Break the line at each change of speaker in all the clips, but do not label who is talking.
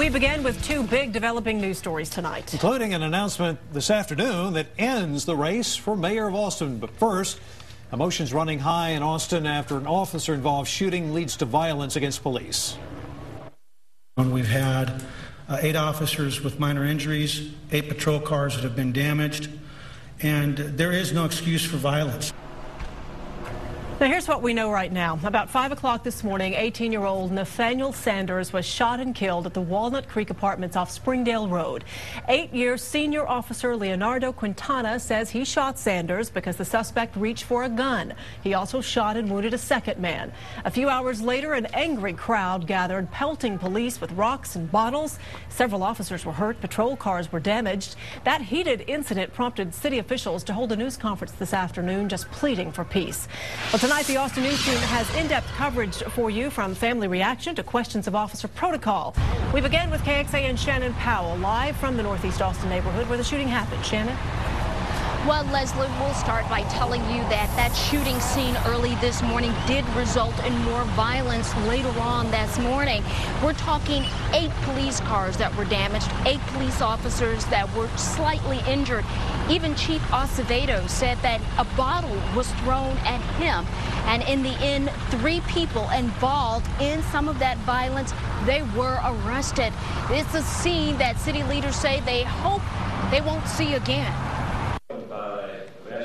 We begin with two big developing news stories tonight,
including an announcement this afternoon that ends the race for mayor of Austin. But first, emotions running high in Austin after an officer-involved shooting leads to violence against police.
We've had 8 officers with minor injuries, 8 patrol cars that have been damaged, and there is no excuse for violence.
Now here's what we know right now. About 5 o'clock this morning, 18-year-old Nathaniel Sanders was shot and killed at the Walnut Creek Apartments off Springdale Road. 8-year senior officer Leonardo Quintana says he shot Sanders because the suspect reached for a gun. He also shot and wounded a second man. A few hours later, an angry crowd gathered, pelting police with rocks and bottles. Several officers were hurt. Patrol cars were damaged. That heated incident prompted city officials to hold a news conference this afternoon, just pleading for peace. Well, tonight, the Austin News Team has in-depth coverage for you, from family reaction to questions of officer protocol. We begin with KXAN's Shannon Powell, live from the Northeast Austin neighborhood where the shooting happened. Shannon?
Well, Leslie, we'll start by telling you that shooting scene early this morning did result in more violence later on this morning. We're talking 8 police cars that were damaged, 8 police officers that were slightly injured. Even Chief Acevedo said that a bottle was thrown at him. And in the end, 3 people involved in some of that violence, they were arrested. It's a scene that city leaders say they hope they won't see again.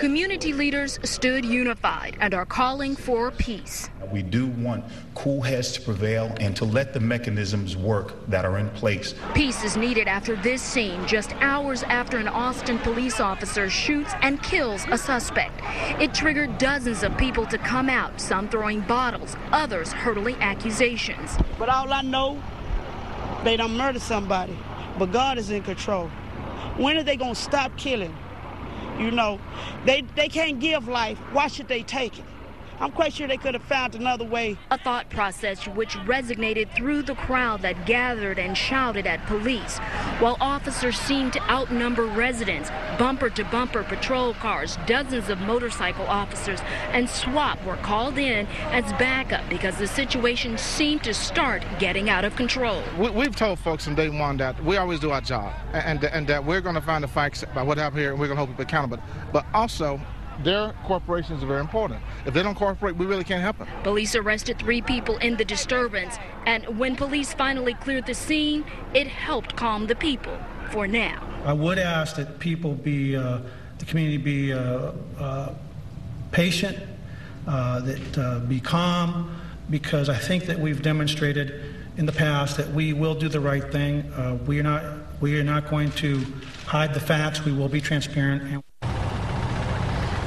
Community leaders stood unified and are calling for peace.
We do want cool heads to prevail and to let the mechanisms work that are in place.
Peace is needed after this scene, just hours after an Austin police officer shoots and kills a suspect. It triggered dozens of people to come out, some throwing bottles, others hurling accusations.
But all I know, they done murdered somebody, but God is in control. When are they going to stop killing? You know, they can't give life. Why should they take it? I'm quite sure they could have found another way.
A thought process which resonated through the crowd that gathered and shouted at police. While officers seemed to outnumber residents, bumper-to-bumper patrol cars, dozens of motorcycle officers, and SWAT were called in as backup because the situation seemed to start getting out of control.
We've told folks from day one that we always do our job and that we're going to find the facts about what happened here, and we're going to hold people accountable. But also, their corporations are very important. If they don't cooperate, we really can't help them.
Police arrested 3 people in the disturbance, and when police finally cleared the scene, it helped calm the people for now.
I would ask that people the community be patient, be calm, because I think that we've demonstrated in the past that we will do the right thing. We are not going to hide the facts. We will be transparent.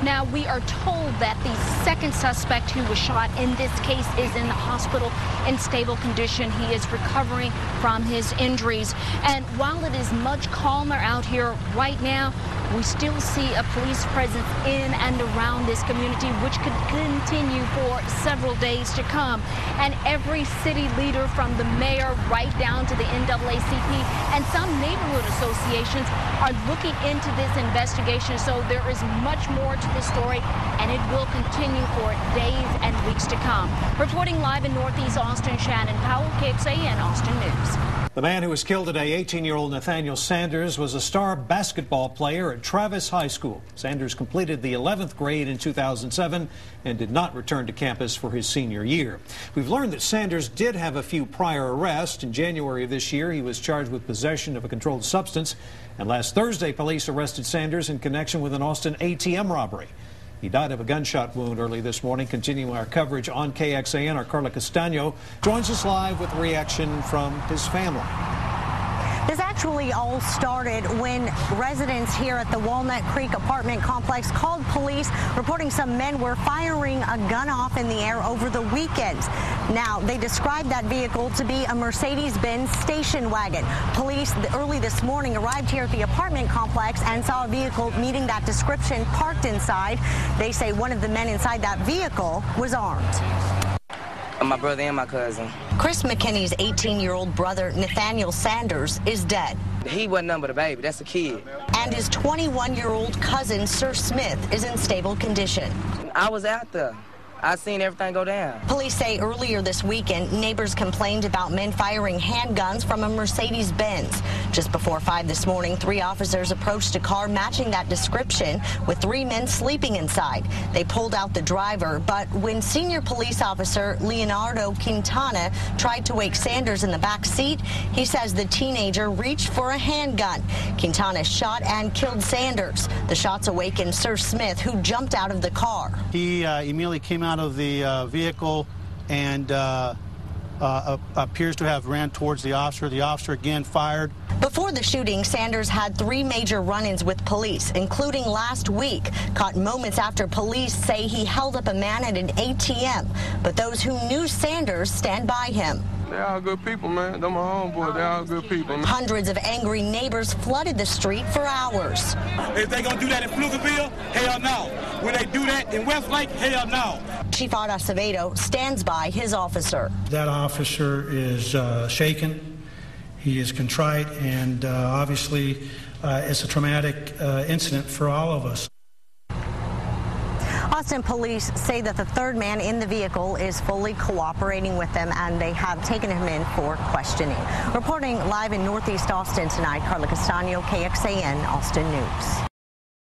Now, we are told that the second suspect who was shot in this case is in the hospital in stable condition. He is recovering from his injuries. And while it is much calmer out here right now, we still see a police presence in and around this community, which could continue for several days to come. And every city leader, from the mayor right down to the NAACP and some neighborhood associations, are looking into this investigation. So there is much more to the story, and it will continue for days and weeks to come. Reporting live in Northeast Austin, Shannon Powell, KXAN Austin News.
The man who was killed today, 18-year-old Nathaniel Sanders, was a star basketball player at Travis High School. Sanders completed the 11th grade in 2007 and did not return to campus for his senior year. We've learned that Sanders did have a few prior arrests. In January of this year, he was charged with possession of a controlled substance. And last Thursday, police arrested Sanders in connection with an Austin ATM robbery. He died of a gunshot wound early this morning. Continuing our coverage on KXAN, our Carla Castaño joins us live with reaction from his family.
This actually all started when residents here at the Walnut Creek apartment complex called police, reporting some men were firing a gun off in the air over the weekend. Now, they described that vehicle to be a Mercedes-Benz station wagon. Police early this morning arrived here at the apartment complex and saw a vehicle meeting that description parked inside. They say one of the men inside that vehicle was armed.
My brother and my cousin.
Chris McKinney's 18-year-old brother, Nathaniel Sanders, is dead.
He wasn't nothing but a baby. That's a kid.
And his 21-year-old cousin, Sir Smith, is in stable condition.
I was out there. I seen everything go down.
Police say earlier this weekend, neighbors complained about men firing handguns from a Mercedes-Benz. Just before 5 this morning, 3 officers approached a car matching that description with 3 men sleeping inside. They pulled out the driver, but when senior police officer Leonardo Quintana tried to wake Sanders in the back seat, he says the teenager reached for a handgun. Quintana shot and killed Sanders. The shots awakened Sir Smith, who jumped out of the car.
He immediately came out of the vehicle and appears to have ran towards the officer. The officer again fired.
Before the shooting, Sanders had 3 major run-ins with police, including last week, caught moments after police say he held up a man at an ATM. But those who knew Sanders stand by him.
They're all good people, man. They're my homeboys. They're all good people, man.
Hundreds of angry neighbors flooded the street for hours.
If they gonna do that in Pflugerville, hell no. When they do that in Westlake, hell no.
Chief Art Acevedo stands by his officer.
That officer is shaken. He is contrite, and obviously it's a traumatic incident for all of us.
Austin police say that the 3rd man in the vehicle is fully cooperating with them, and they have taken him in for questioning. Reporting live in Northeast Austin tonight, Carla Castano, KXAN, Austin News.